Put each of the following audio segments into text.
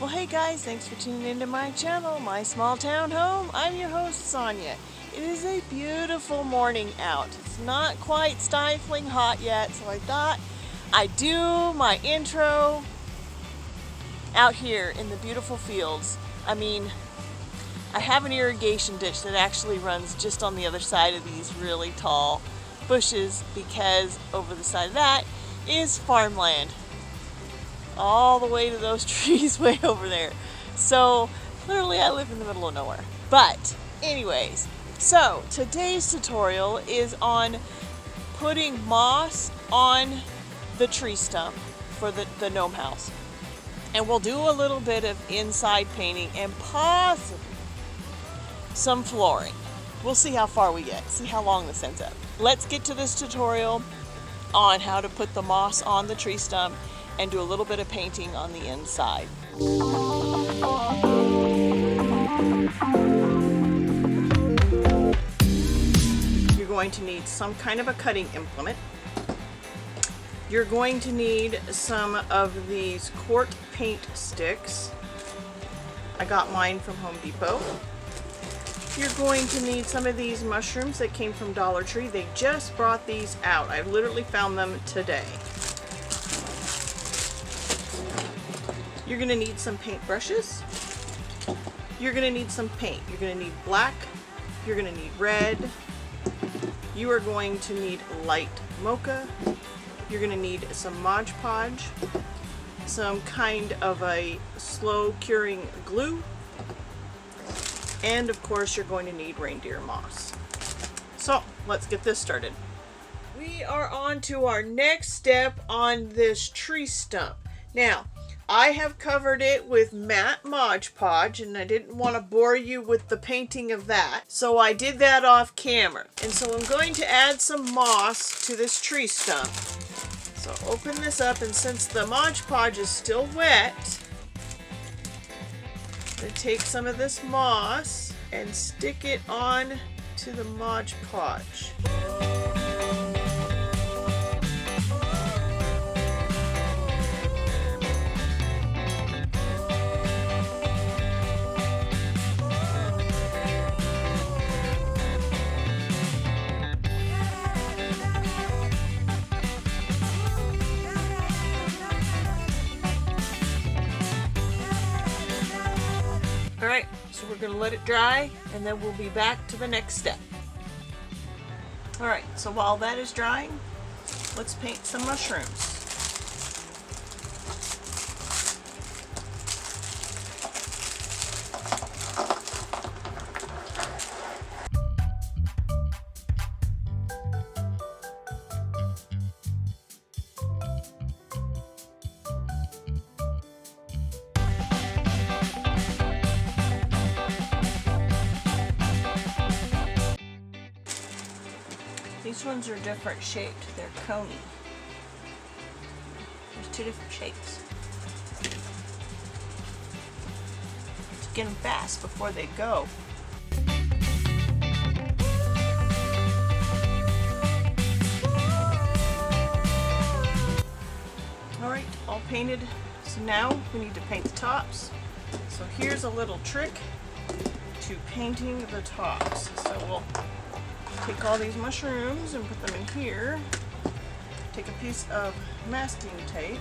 Well, hey guys, thanks for tuning into my channel, My Small Town Home. I'm your host, Sonia. It is a beautiful morning out. It's not quite stifling hot yet, so I thought I'd do my intro out here in the beautiful fields. I mean, I have an irrigation ditch that actually runs just on the other side of these really tall bushes because over the side of that is farmland. All the way to those trees way over there. So literally I live in the middle of nowhere. But anyways, so today's tutorial is on putting moss on the tree stump for the gnome house. And we'll do a little bit of inside painting and possibly some flooring. We'll see how far we get, see how long this ends up. Let's get to this tutorial on how to put the moss on the tree stump and do a little bit of painting on the inside. You're going to need some kind of a cutting implement. You're going to need some of these quart paint sticks. I got mine from Home Depot. You're going to need some of these mushrooms that came from Dollar Tree. They just brought these out. I literally found them today. You're going to need some paint brushes. You're going to need some paint. You're going to need black. You're going to need red. You are going to need light mocha. You're going to need some Mod Podge, some kind of a slow curing glue, and of course you're going to need reindeer moss. So let's get this started. We are on to our next step on this tree stump. Now, I have covered it with matte Mod Podge, and I didn't want to bore you with the painting of that, so I did that off camera. And so I'm going to add some moss to this tree stump. So open this up, and since the Mod Podge is still wet, I'm going to take some of this moss and stick it on to the Mod Podge. Alright, so we're going to let it dry and then we'll be back to the next step. Alright, so while that is drying, let's paint some mushrooms. These ones are different shaped. They're coney. There's two different shapes. Just get them fast before they go. Alright, all painted. So now we need to paint the tops. So here's a little trick to painting the tops. So we'll take all these mushrooms and put them in here. Take a piece of masking tape.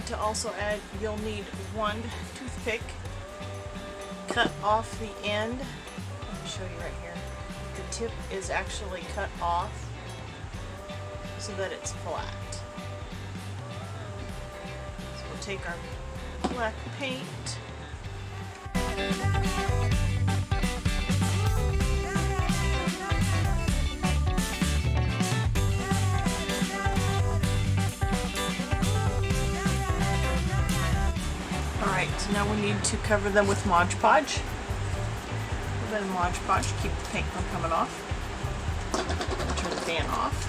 To also add, you'll need one toothpick, cut off the end. Let me show you right here. The tip is actually cut off so that it's flat. So we'll take our black paint. Now we need to cover them with Mod Podge. A bit of Mod Podge to keep the paint from coming off. Turn the fan off.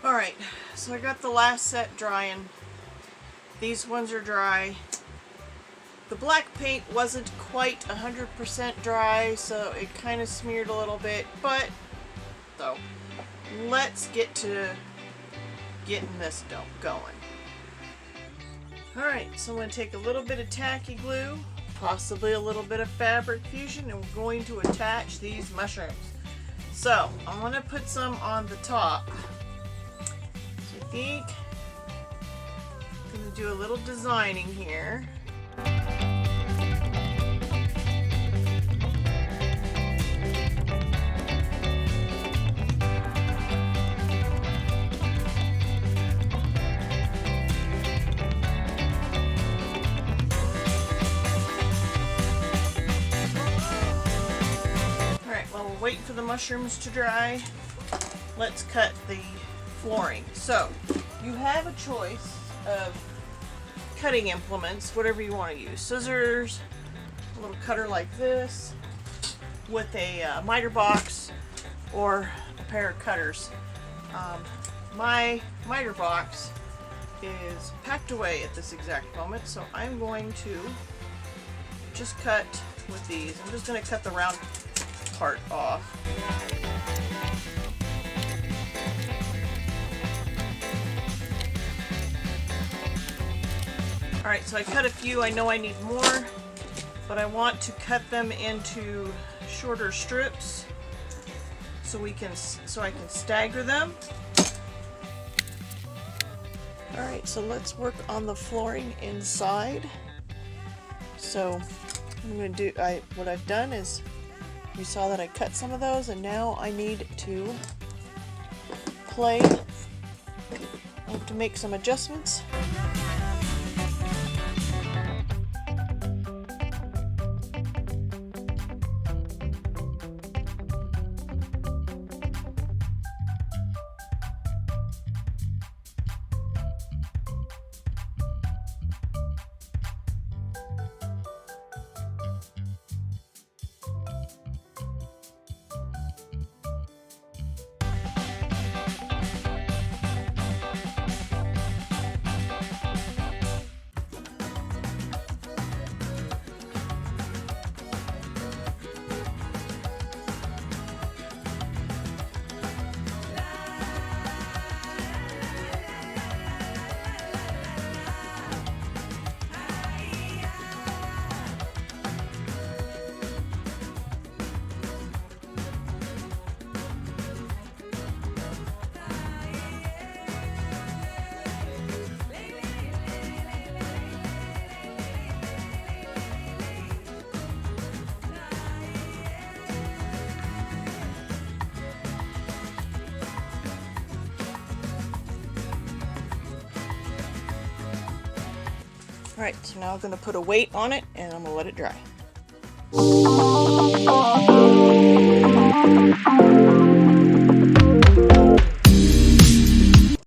Alright, so I got the last set drying. These ones are dry. The black paint wasn't quite 100% dry, so it kind of smeared a little bit, but so let's get to getting this going. Alright, so I'm going to take a little bit of tacky glue, possibly a little bit of fabric fusion, and we're going to attach these mushrooms. So I'm going to put some on the top. So I think I'm going to do a little designing here. Wait for the mushrooms to dry. Let's cut the flooring. So you have a choice of cutting implements, whatever you want to use. Scissors, a little cutter like this, with a miter box, or a pair of cutters. My miter box is packed away at this exact moment, so I'm going to just cut with these. I'm just going to cut the round part off. Alright, so I cut a few. I know I need more, but I want to cut them into shorter strips so I can stagger them. Alright, so let's work on the flooring inside. So I'm going to do, what I've done is, you saw that I cut some of those, and now I need to I have to make some adjustments. Alright, so now I'm going to put a weight on it and I'm going to let it dry.